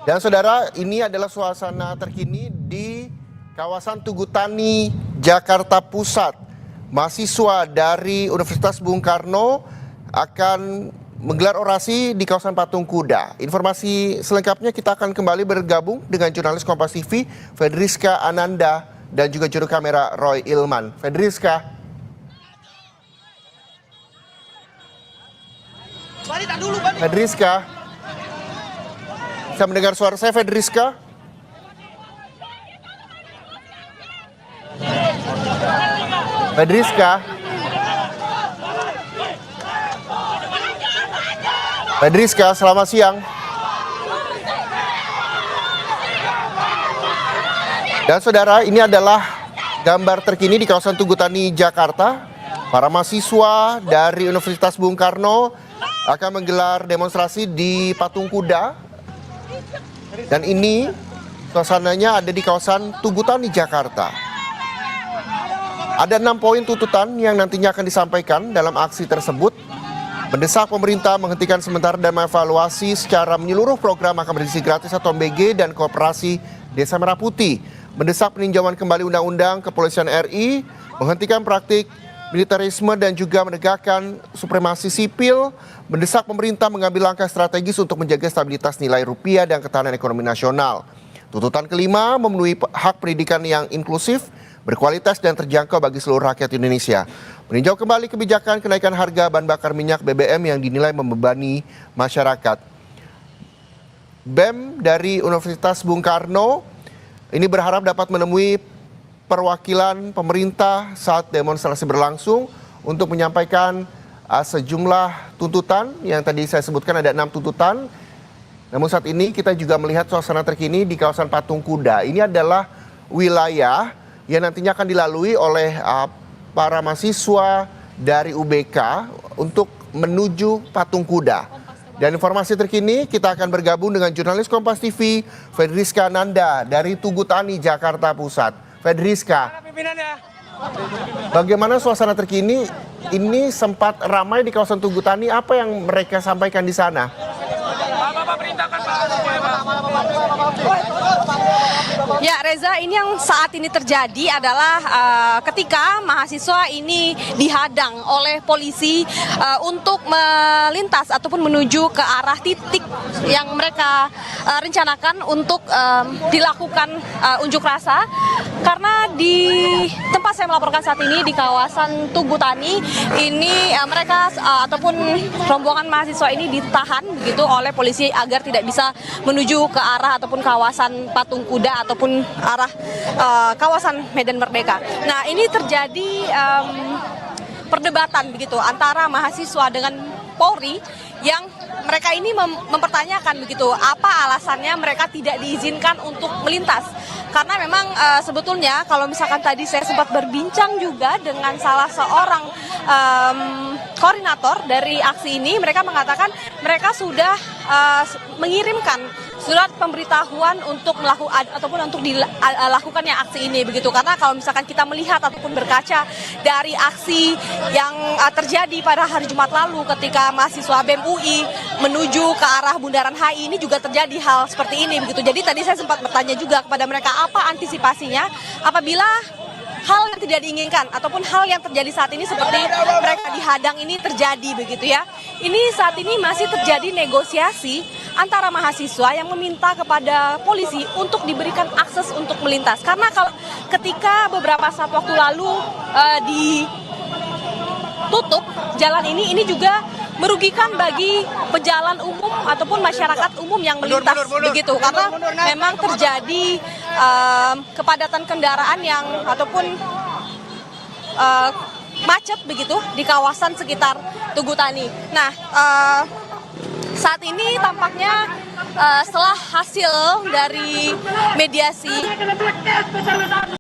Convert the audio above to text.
Dan saudara, ini adalah suasana terkini di kawasan Tugu Tani, Jakarta Pusat. Mahasiswa dari Universitas Bung Karno akan menggelar orasi di kawasan Patung Kuda. Informasi selengkapnya kita akan kembali bergabung dengan jurnalis Kompas TV, Fedriska Ananda, dan juga juru kamera Roy Ilman. Fedriska. Fedriska. Bisa mendengar suara saya, Fedriska? Fedriska? Fedriska, selamat siang. Dan saudara, ini adalah gambar terkini di kawasan Tugu Tani, Jakarta. Para mahasiswa dari Universitas Bung Karno akan menggelar demonstrasi di Patung Kuda. Dan ini suasananya ada di kawasan Tugu Tani, Jakarta. Ada 6 poin tuntutan yang nantinya akan disampaikan dalam aksi tersebut. Mendesak pemerintah menghentikan sementara dan mengevaluasi secara menyeluruh program makan bergizi gratis atau MBG dan Koperasi Desa Merah Putih. Mendesak peninjauan kembali Undang-Undang Kepolisian RI, menghentikan praktik militerisme dan juga menegakkan supremasi sipil. Mendesak pemerintah mengambil langkah strategis untuk menjaga stabilitas nilai rupiah dan ketahanan ekonomi nasional. Tuntutan kelima, memenuhi hak pendidikan yang inklusif, berkualitas dan terjangkau bagi seluruh rakyat Indonesia. Meninjau kembali kebijakan kenaikan harga bahan bakar minyak BBM yang dinilai membebani masyarakat. BEM dari Universitas Bung Karno ini berharap dapat menemui perwakilan pemerintah saat demonstrasi berlangsung untuk menyampaikan sejumlah tuntutan yang tadi saya sebutkan, ada 6 tuntutan. Namun saat ini kita juga melihat suasana terkini di kawasan Patung Kuda. Ini adalah wilayah yang nantinya akan dilalui oleh para mahasiswa dari UBK untuk menuju Patung Kuda. Dan informasi terkini kita akan bergabung dengan jurnalis Kompas TV, Fedriska Ananda dari Tugu Tani, Jakarta Pusat. Fedriska, bagaimana suasana terkini? Ini sempat ramai di kawasan Tugu Tani. Apa yang mereka sampaikan di sana? Ya Reza, ini yang saat ini terjadi adalah ketika mahasiswa ini dihadang oleh polisi untuk melintas ataupun menuju ke arah titik yang mereka rencanakan untuk dilakukan unjuk rasa. Karena di tempat saya melaporkan saat ini di kawasan Tugu Tani ini mereka ataupun rombongan mahasiswa ini ditahan begitu oleh polisi agar tidak bisa menuju ke arah ataupun kawasan Patung Kuda ataupun arah kawasan Medan Merdeka. Nah, ini terjadi perdebatan begitu antara mahasiswa dengan Polri yang mereka ini mempertanyakan begitu apa alasannya mereka tidak diizinkan untuk melintas. Karena memang sebetulnya kalau misalkan tadi saya sempat berbincang juga dengan salah seorang koordinator dari aksi ini, mereka mengatakan mereka sudah mengirimkan surat pemberitahuan untuk melakukan ataupun untuk dilakukannya aksi ini begitu. Karena kalau misalkan kita melihat ataupun berkaca dari aksi yang terjadi pada hari Jumat lalu ketika mahasiswa BEM UI menuju ke arah Bundaran HI ini juga terjadi hal seperti ini begitu. Jadi tadi saya sempat bertanya juga kepada mereka apa antisipasinya apabila hal yang tidak diinginkan ataupun hal yang terjadi saat ini seperti mereka dihadang ini terjadi begitu ya. Ini saat ini masih terjadi negosiasi antara mahasiswa yang meminta kepada polisi untuk diberikan akses untuk melintas. Karena kalau ketika beberapa saat waktu lalu ditutup jalan ini juga merugikan bagi pejalan umum ataupun masyarakat umum yang melintas begitu. Karena memang terjadi kepadatan kendaraan yang ataupun macet begitu di kawasan sekitar Tugu Tani. Nah, saat ini tampaknya setelah hasil dari mediasi